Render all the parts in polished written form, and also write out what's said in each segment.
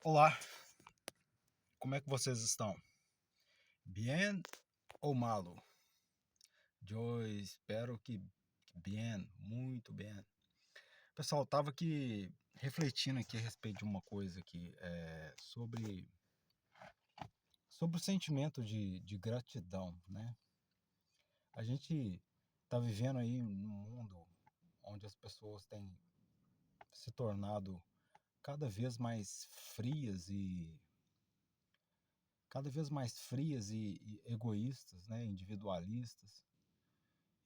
Olá, como é que vocês estão? Bien ou malo? Eu espero que bien, muito bem. Pessoal, estava aqui refletindo aqui a respeito de uma coisa aqui, sobre o sentimento de gratidão, né? A gente está vivendo aí num mundo onde as pessoas têm se tornado cada vez mais frias e e egoístas, né? Individualistas.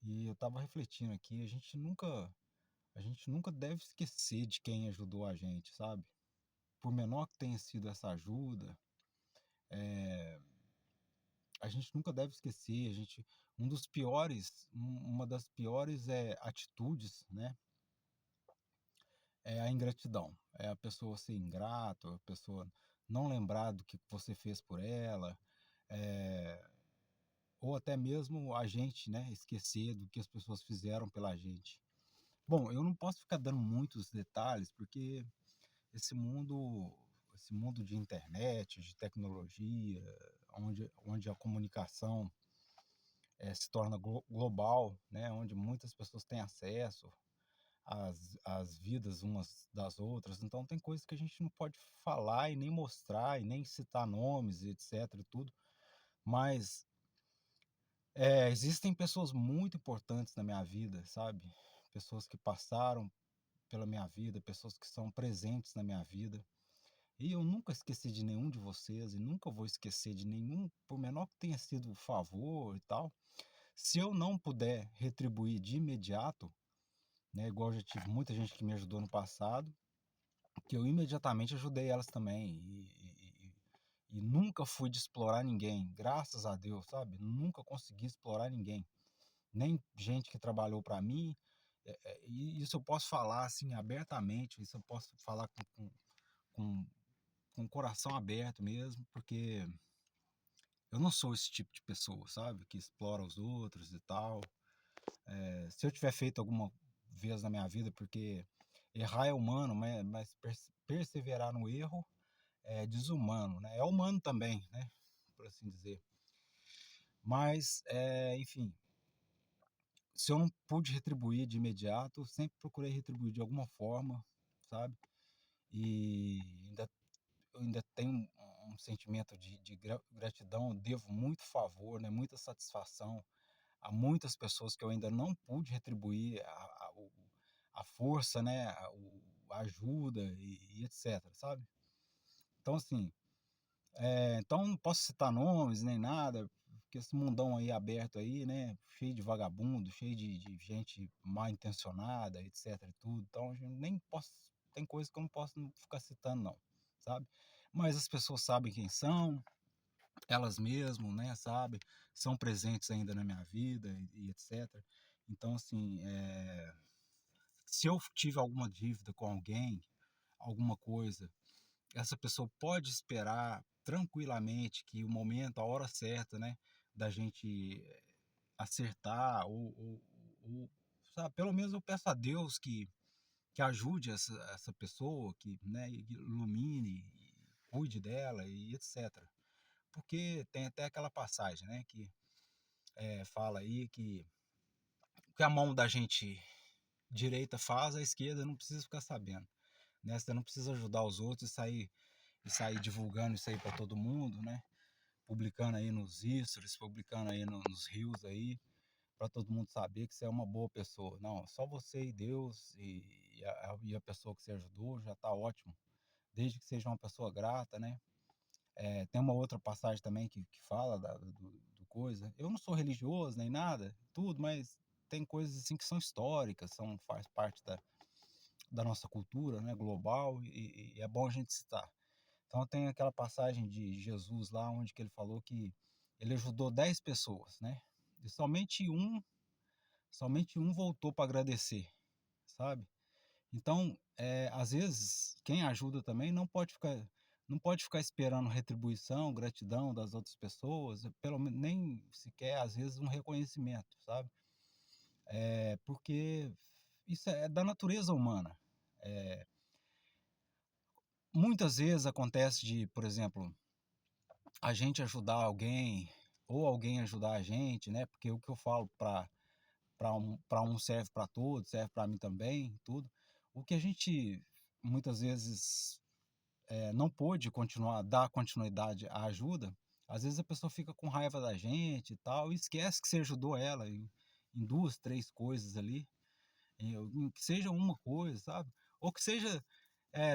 E eu estava refletindo aqui, a gente nunca deve esquecer de quem ajudou a gente, sabe? Por menor que tenha sido essa ajuda, a gente nunca deve esquecer, uma das piores atitudes, né? É a ingratidão. É a pessoa ser ingrato, a pessoa não lembrar do que você fez por ela, é, ou até mesmo a gente, né, esquecer do que as pessoas fizeram pela gente. Bom, eu não posso ficar dando muitos detalhes, porque esse mundo, esse mundo de internet, de tecnologia, onde a comunicação se torna global, né, onde muitas pessoas têm acesso às vidas umas das outras, então tem coisas que a gente não pode falar e nem mostrar e nem citar nomes, etc. e tudo, mas existem pessoas muito importantes na minha vida, sabe? Pessoas que passaram pela minha vida, pessoas que são presentes na minha vida. E eu nunca esqueci de nenhum de vocês e nunca vou esquecer de nenhum, por menor que tenha sido o favor e tal. Se eu não puder retribuir de imediato, né, igual já tive muita gente que me ajudou no passado, que eu imediatamente ajudei elas também. E nunca fui de explorar ninguém, graças a Deus, sabe? Nunca consegui explorar ninguém, nem gente que trabalhou para mim. E isso eu posso falar assim abertamente, isso eu posso falar com, com o coração aberto mesmo, porque eu não sou esse tipo de pessoa, sabe? Que explora os outros e tal. Se eu tiver feito alguma vez na minha vida, porque errar é humano, mas perseverar no erro é desumano, né? É humano também, né? Por assim dizer. Mas, enfim, se eu não pude retribuir de imediato, sempre procurei retribuir de alguma forma, sabe? E eu ainda tenho um sentimento de gratidão, eu devo muito favor, né? Muita satisfação a muitas pessoas que eu ainda não pude retribuir a força, né, a ajuda e etc, sabe? Então, assim, então não posso citar nomes nem nada, porque esse mundão aí aberto aí, né, cheio de vagabundo, cheio de gente mal intencionada, etc e tudo, então eu nem posso, tem coisas que eu não posso ficar citando não, sabe? Mas as pessoas sabem quem são, elas mesmas, né, sabe, são presentes ainda na minha vida e etc. Então, assim, se eu tive alguma dívida com alguém, alguma coisa, essa pessoa pode esperar tranquilamente que o momento, a hora certa, né, da gente acertar ou sabe, pelo menos eu peço a Deus que ajude essa pessoa, que, né, ilumine, cuide dela e etc. Porque tem até aquela passagem, né, que fala aí que o que a mão da gente direita faz, a esquerda não precisa ficar sabendo, né? Você não precisa ajudar os outros e sair divulgando isso aí para todo mundo, né? Publicando aí nos stories, publicando aí nos rios aí, para todo mundo saber que você é uma boa pessoa. Não, só você e Deus e a pessoa que você ajudou já está ótimo, desde que seja uma pessoa grata, né? Tem uma outra passagem também que fala do coisa. Eu não sou religioso nem nada, tudo, mas tem coisas assim que são históricas, faz parte da nossa cultura, né, global, e é bom a gente citar. Então tem aquela passagem de Jesus lá, onde que ele falou que ele ajudou 10 pessoas, né? E somente um voltou para agradecer, sabe? Então, às vezes, quem ajuda também não pode ficar esperando retribuição, gratidão das outras pessoas, pelo menos nem sequer, às vezes, um reconhecimento, sabe? Porque isso é da natureza humana. Muitas vezes acontece de, por exemplo, a gente ajudar alguém ou alguém ajudar a gente, né? Porque o que eu falo para um serve para todos, serve para mim também, tudo. O que a gente muitas vezes não pôde dar continuidade à ajuda, às vezes a pessoa fica com raiva da gente e tal, e esquece que você ajudou ela em duas, três coisas ali, que seja uma coisa, sabe? Ou que seja,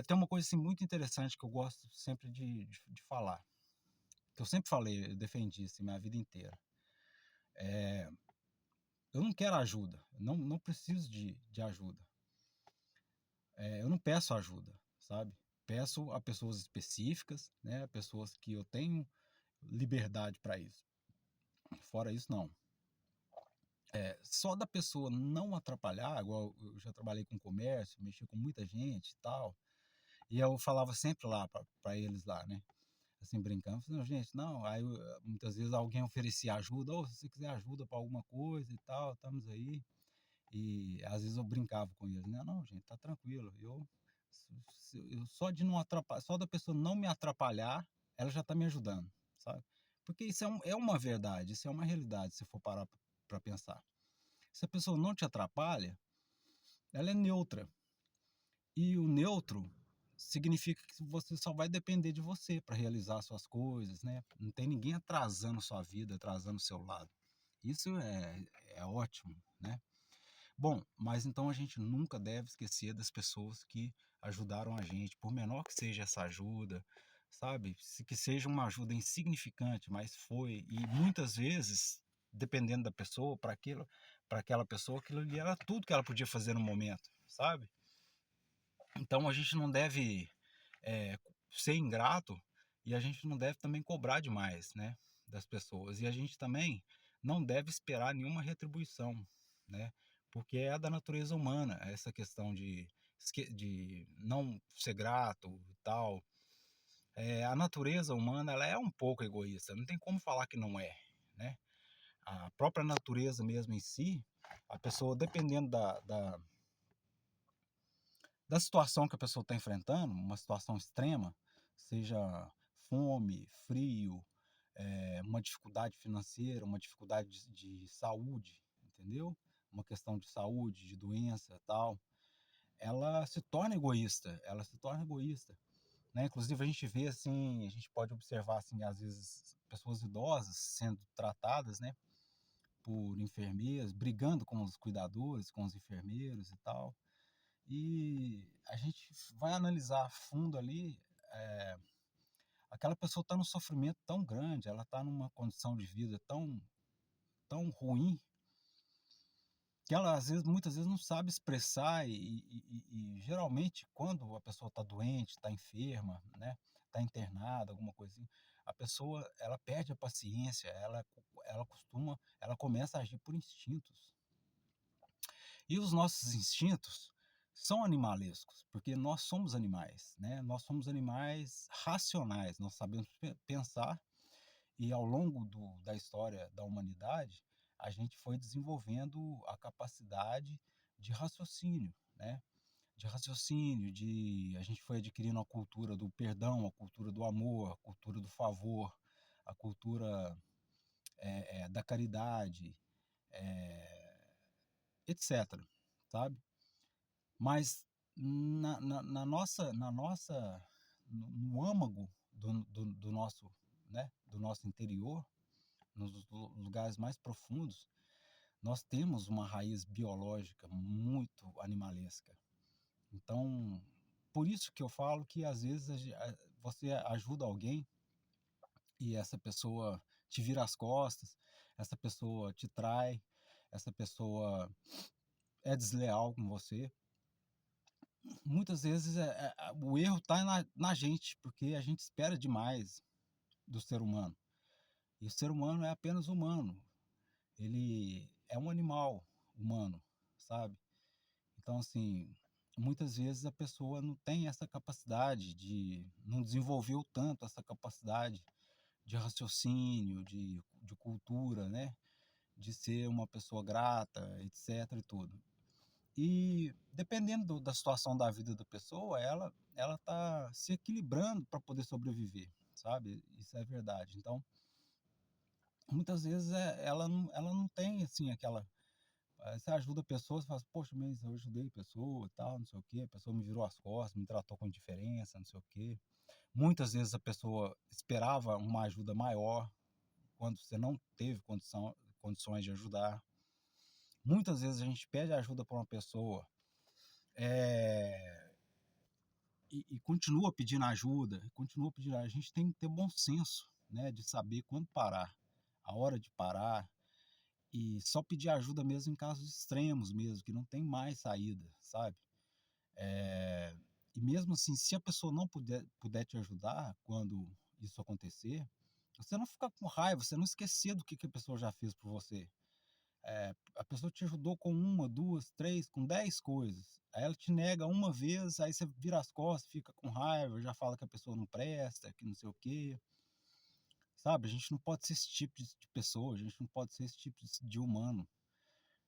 tem uma coisa assim muito interessante que eu gosto sempre de falar, que eu sempre falei, eu defendi isso minha vida inteira. Eu não quero ajuda, não preciso de ajuda. Eu não peço ajuda, sabe? Peço a pessoas específicas, né? Pessoas que eu tenho liberdade para isso. Fora isso, não. Só da pessoa não atrapalhar, igual eu já trabalhei com comércio, mexi com muita gente e tal, e eu falava sempre lá para eles lá, né? Assim, brincando, falando, gente, não, aí muitas vezes alguém oferecia ajuda, ou se você quiser ajuda para alguma coisa e tal, estamos aí. E às vezes eu brincava com eles, né? Não, gente, tá tranquilo. Eu só de não atrapalhar, só da pessoa não me atrapalhar, ela já tá me ajudando, sabe? Porque isso é uma verdade, isso é uma realidade, se for parar para pensar. Se a pessoa não te atrapalha, ela é neutra. E o neutro significa que você só vai depender de você para realizar suas coisas, né? Não tem ninguém atrasando sua vida, atrasando o seu lado. Isso é ótimo, né? Bom, mas então a gente nunca deve esquecer das pessoas que ajudaram a gente, por menor que seja essa ajuda, sabe? Que seja uma ajuda insignificante, mas foi. E muitas vezes, dependendo da pessoa, para aquela pessoa, aquilo ali era tudo que ela podia fazer no momento, sabe? Então a gente não deve é, ser ingrato e a gente não deve também cobrar demais, né, das pessoas. E a gente também não deve esperar nenhuma retribuição, né, porque é da natureza humana essa questão de não ser grato e tal. A natureza humana ela é um pouco egoísta, não tem como falar que não é, né? A própria natureza mesmo em si, a pessoa dependendo da situação que a pessoa está enfrentando, uma situação extrema, seja fome, frio, uma dificuldade financeira, uma dificuldade de saúde, entendeu? Uma questão de saúde, de doença e tal, ela se torna egoísta, né? Inclusive a gente vê assim, a gente pode observar assim, às vezes pessoas idosas sendo tratadas, né, por enfermeiros, brigando com os cuidadores, com os enfermeiros e tal. E a gente vai analisar a fundo ali, aquela pessoa está num sofrimento tão grande, ela está numa condição de vida tão ruim, que ela às vezes, muitas vezes não sabe expressar e geralmente quando a pessoa está doente, está enferma, né, está internada, alguma coisinha, a pessoa ela perde a paciência, ela começa a agir por instintos. E os nossos instintos são animalescos, porque nós somos animais, né? Nós somos animais racionais, nós sabemos pensar e ao longo da história da humanidade, a gente foi desenvolvendo a capacidade de raciocínio, né? De raciocínio, a gente foi adquirindo a cultura do perdão, a cultura do amor, a cultura do favor, a cultura da caridade, etc. Sabe? Mas no âmago do nosso interior, nos lugares mais profundos, nós temos uma raiz biológica muito animalesca. Então, por isso que eu falo que às vezes você ajuda alguém e essa pessoa te vira as costas, essa pessoa te trai, essa pessoa é desleal com você. Muitas vezes o erro está na gente, porque a gente espera demais do ser humano. E o ser humano é apenas humano. Ele é um animal humano, sabe? Então, assim, muitas vezes a pessoa não tem essa capacidade não desenvolveu tanto essa capacidade de raciocínio, de cultura, né? De ser uma pessoa grata, etc e tudo. E dependendo da situação da vida da pessoa, ela tá se equilibrando para poder sobreviver, sabe? Isso é verdade. Então, muitas vezes ela não tem assim aquela. Você ajuda a pessoa, você fala assim, poxa, mas eu ajudei a pessoa e tal, não sei o quê, a pessoa me virou as costas, me tratou com indiferença, não sei o quê. Muitas vezes a pessoa esperava uma ajuda maior quando você não teve condições de ajudar. Muitas vezes a gente pede ajuda para uma pessoa é, e continua pedindo ajuda, continua pedindo. A gente tem que ter bom senso, né, de saber quando parar, a hora de parar e só pedir ajuda mesmo em casos extremos mesmo, que não tem mais saída, sabe? É, e mesmo assim, se a pessoa não puder te ajudar quando isso acontecer, você não ficar com raiva, você não esquecer do que a pessoa já fez por você. A pessoa te ajudou com uma, duas, três, com 10 coisas. Aí ela te nega uma vez, aí você vira as costas, fica com raiva, já fala que a pessoa não presta, que não sei o quê. Sabe? A gente não pode ser esse tipo de pessoa, a gente não pode ser esse tipo de humano.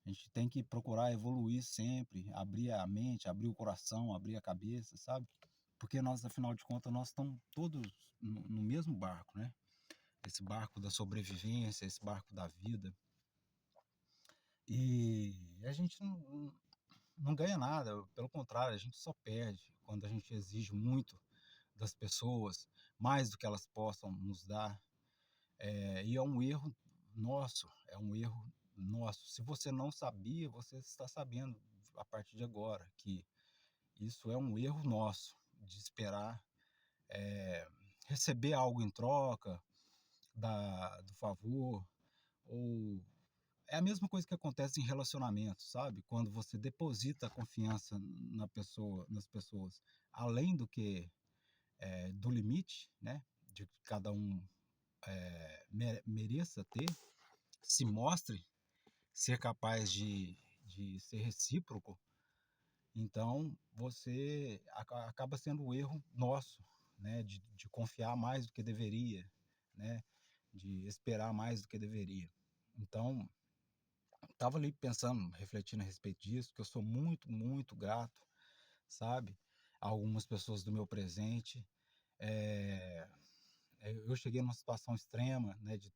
A gente tem que procurar evoluir sempre, abrir a mente, abrir o coração, abrir a cabeça, sabe? Porque nós, afinal de contas, nós estamos todos no mesmo barco, né? Esse barco da sobrevivência, esse barco da vida. E a gente não ganha nada, pelo contrário, a gente só perde quando a gente exige muito das pessoas, mais do que elas possam nos dar. E é um erro nosso, é um erro nosso. Se você não sabia, você está sabendo a partir de agora que isso é um erro nosso, de esperar receber algo em troca do favor, ou é a mesma coisa que acontece em relacionamento, sabe? Quando você deposita a confiança nas pessoas, além do que do limite, né? De que cada um mereça ter, se mostre ser capaz de ser recíproco, então você acaba sendo o erro nosso, né? De confiar mais do que deveria, né? De esperar mais do que deveria. Então, estava ali pensando, refletindo a respeito disso, que eu sou muito, muito grato, sabe? A algumas pessoas do meu presente. É, eu cheguei numa situação extrema, né? De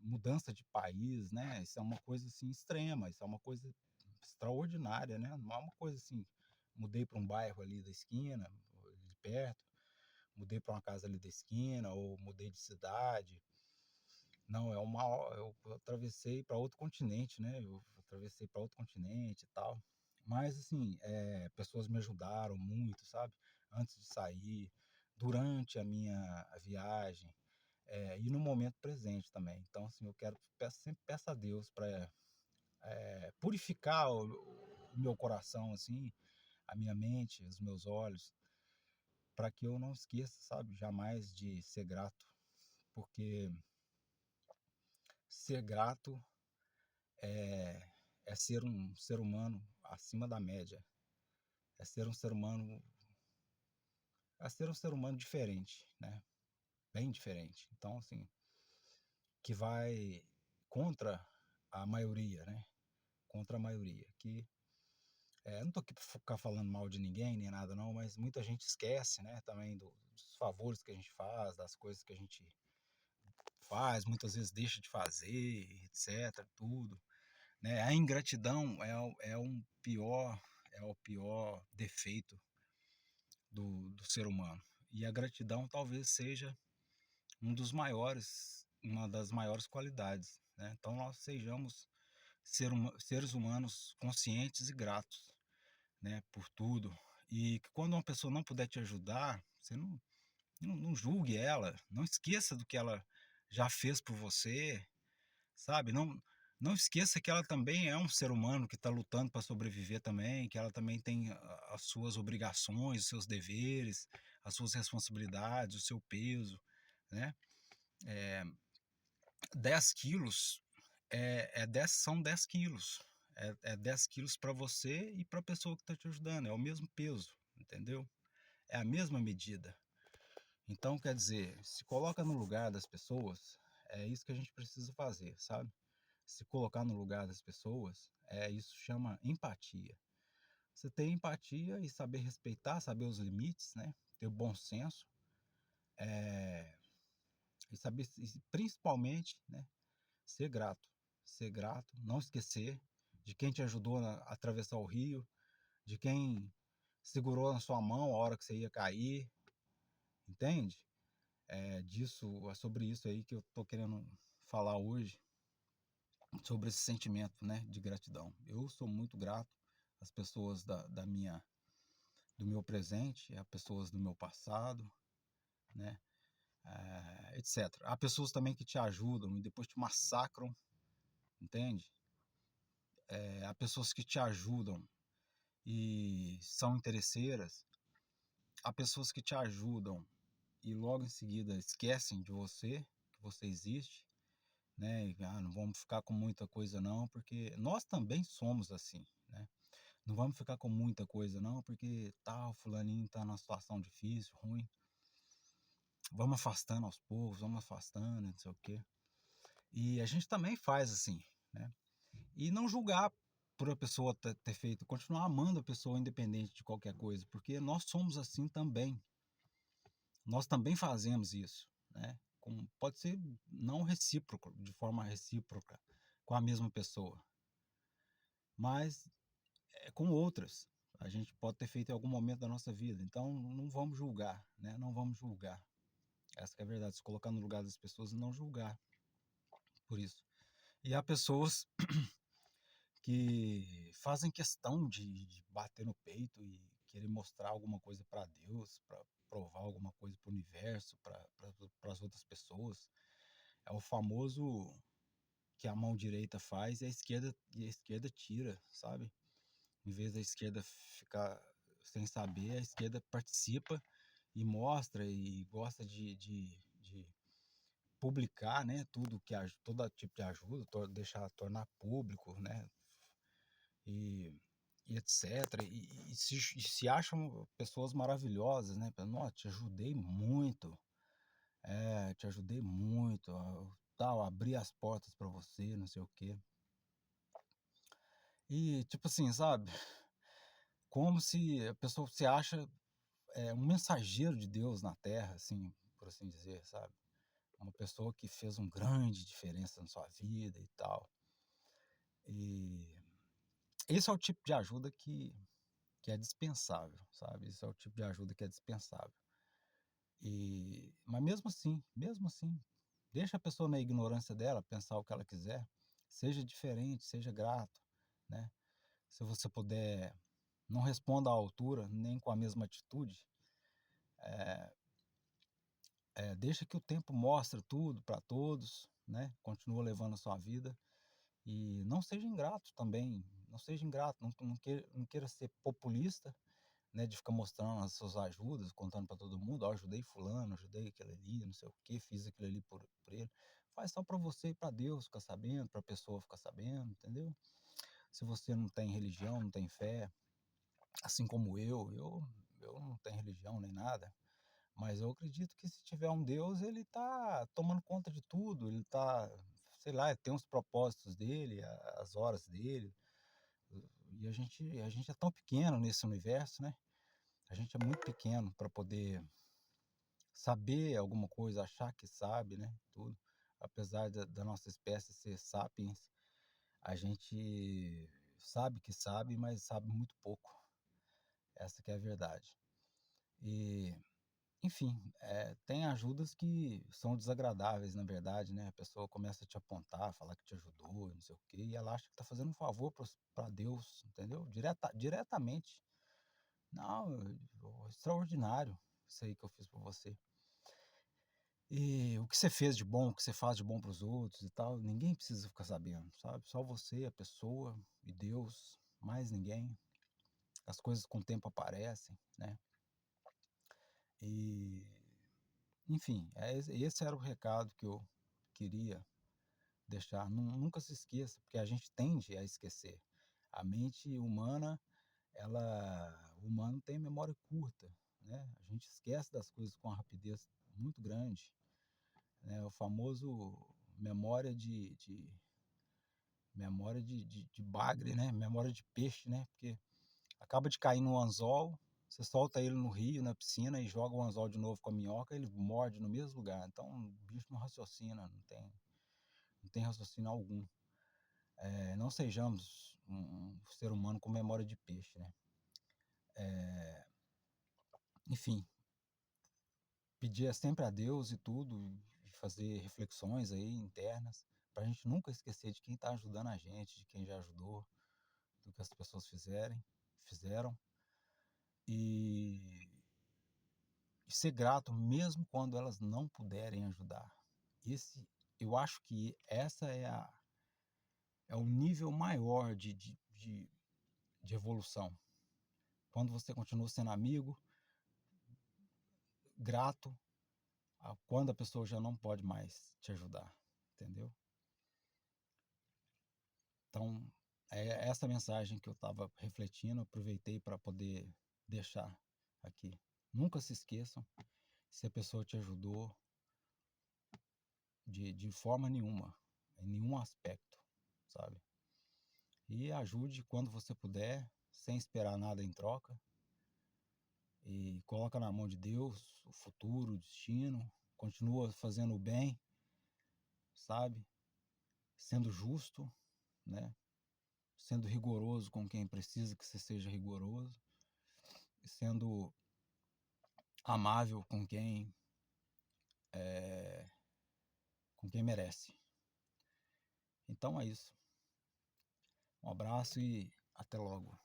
mudança de país, né? Isso é uma coisa assim extrema, isso é uma coisa extraordinária, né? Não é uma coisa assim, mudei para um bairro ali da esquina, de perto, mudei para uma casa ali da esquina, ou mudei de cidade. Não, eu atravessei para outro continente, né? Eu atravessei para outro continente e tal. Mas assim, pessoas me ajudaram muito, sabe? Antes de sair, durante a minha viagem, e no momento presente também. Então, assim, sempre peço a Deus para purificar o meu coração, assim, a minha mente, os meus olhos, para que eu não esqueça, sabe, jamais de ser grato, porque ser grato é, é ser um ser humano acima da média, é ser um ser humano, é ser um ser humano diferente, né? Bem diferente. Então, assim, que vai contra a maioria, né? Contra a maioria, que não tô aqui para ficar falando mal de ninguém nem nada não, mas muita gente esquece, né, também dos favores que a gente faz, das coisas que a gente faz, muitas vezes deixa de fazer, etc, tudo, né? A ingratidão é o pior defeito do ser humano. E a gratidão talvez seja uma das maiores qualidades, né? Então nós sejamos seres humanos conscientes e gratos, né, por tudo. E que quando uma pessoa não puder te ajudar, você não julgue ela, não esqueça do que ela já fez por você, sabe? Não esqueça que ela também é um ser humano que está lutando para sobreviver também, que ela também tem as suas obrigações, os seus deveres, as suas responsabilidades, o seu peso, né? 10 quilos são 10 quilos. É 10 quilos para você e para a pessoa que está te ajudando. É o mesmo peso, entendeu? É a mesma medida. Então, quer dizer, se coloca no lugar das pessoas, é isso que a gente precisa fazer, sabe? Se colocar no lugar das pessoas, isso chama empatia. Você ter empatia e saber respeitar, saber os limites, né? Ter bom senso, eh, e saber e principalmente, né, ser grato. Ser grato, não esquecer de quem te ajudou a atravessar o rio, de quem segurou na sua mão a hora que você ia cair, entende? É sobre isso aí que eu tô querendo falar hoje, sobre esse sentimento, né, de gratidão. Eu sou muito grato às pessoas do meu presente, às pessoas do meu passado, né, etc. Há pessoas também que te ajudam e depois te massacram, entende? Há pessoas que te ajudam e são interesseiras, há pessoas que te ajudam e logo em seguida esquecem de você, que você existe, né? E, não vamos ficar com muita coisa não, porque nós também somos assim, né? Não vamos ficar com muita coisa não, porque tal fulaninho tá numa situação difícil, ruim. Vamos afastando aos poucos, vamos afastando, não sei o quê. E a gente também faz assim, né? E não julgar por a pessoa ter feito, continuar amando a pessoa independente de qualquer coisa, porque nós somos assim também. Nós também fazemos isso, né? Pode ser não recíproco, de forma recíproca, com a mesma pessoa, mas com outras. A gente pode ter feito em algum momento da nossa vida. Então, não vamos julgar, né? Não vamos julgar. Essa que é a verdade. Se colocar no lugar das pessoas e não julgar por isso. E há pessoas que fazem questão de bater no peito e querer mostrar alguma coisa para Deus, para provar alguma coisa para o universo, para as outras pessoas. É o famoso que a mão direita faz e a esquerda tira, sabe? Em vez da esquerda ficar sem saber, a esquerda participa e mostra e gosta de publicar, né, tudo que todo tipo de ajuda, tornar público, né, e, e etc. E se acham pessoas maravilhosas, né? Nossa, te ajudei muito, te ajudei muito, tal, abri as portas para você, não sei o quê. E tipo assim, sabe? Como se a pessoa se acha um mensageiro de Deus na Terra, assim, por assim dizer, sabe? Uma pessoa que fez uma grande diferença na sua vida e tal. E esse é o tipo de ajuda que é dispensável, sabe? Esse é o tipo de ajuda que é dispensável. Mas mesmo assim, deixa a pessoa na ignorância dela, pensar o que ela quiser, seja diferente, seja grato, né? Se você puder, não responda à altura, nem com a mesma atitude, deixa que o tempo mostre tudo para todos, né? Continua levando a sua vida e não seja ingrato também, não seja ingrato, não queira ser populista, né, de ficar mostrando as suas ajudas, contando para todo mundo, ó, ajudei fulano, ajudei aquele ali, não sei o que, fiz aquilo ali por ele. Faz só para você e para Deus ficar sabendo, para a pessoa ficar sabendo, entendeu? Se você não tem religião, não tem fé, assim como eu não tenho religião nem nada, mas eu acredito que se tiver um Deus, ele tá tomando conta de tudo, ele tá, sei lá, tem os propósitos dele, as horas dele, e a gente é tão pequeno nesse universo, né? A gente é muito pequeno para poder saber alguma coisa, achar que sabe, né? Tudo. Apesar da nossa espécie ser sapiens, a gente sabe que sabe, mas sabe muito pouco. Essa que é a verdade. E, enfim, tem ajudas que são desagradáveis, na verdade, né? A pessoa começa a te apontar, falar que te ajudou, não sei o quê, e ela acha que está fazendo um favor para Deus, entendeu? Diretamente. Não, extraordinário isso aí que eu fiz por você. E o que você fez de bom, o que você faz de bom para os outros e tal, ninguém precisa ficar sabendo, sabe? Só você, a pessoa e Deus, mais ninguém. As coisas com o tempo aparecem, né? E, enfim, esse era o recado que eu queria deixar. Nunca se esqueça, porque a gente tende a esquecer. A mente humana, o humano tem memória curta, né? A gente esquece das coisas com uma rapidez muito grande, né? O famoso memória memória de bagre, né? Memória de peixe, né? Porque acaba de cair no anzol, você solta ele no rio, na piscina e joga o anzol de novo com a minhoca, ele morde no mesmo lugar. Então o bicho não raciocina, não tem raciocínio algum. Não sejamos um ser humano com memória de peixe, né? Enfim, pedir sempre a Deus e tudo, e fazer reflexões aí internas, para a gente nunca esquecer de quem está ajudando a gente, de quem já ajudou, do que as pessoas fizeram, e, e ser grato mesmo quando elas não puderem ajudar. Esse, eu acho que essa é o nível maior de evolução. Quando você continua sendo amigo, grato, quando a pessoa já não pode mais te ajudar, entendeu? Então, é essa mensagem que eu estava refletindo, aproveitei para poder deixar aqui. Nunca se esqueçam, se a pessoa te ajudou de forma nenhuma, em nenhum aspecto, sabe? E ajude quando você puder, sem esperar nada em troca, e coloca na mão de Deus o futuro, o destino, continua fazendo o bem, sabe? Sendo justo, né? Sendo rigoroso com quem precisa que você seja rigoroso, sendo amável com quem merece. Então é isso. Um abraço e até logo.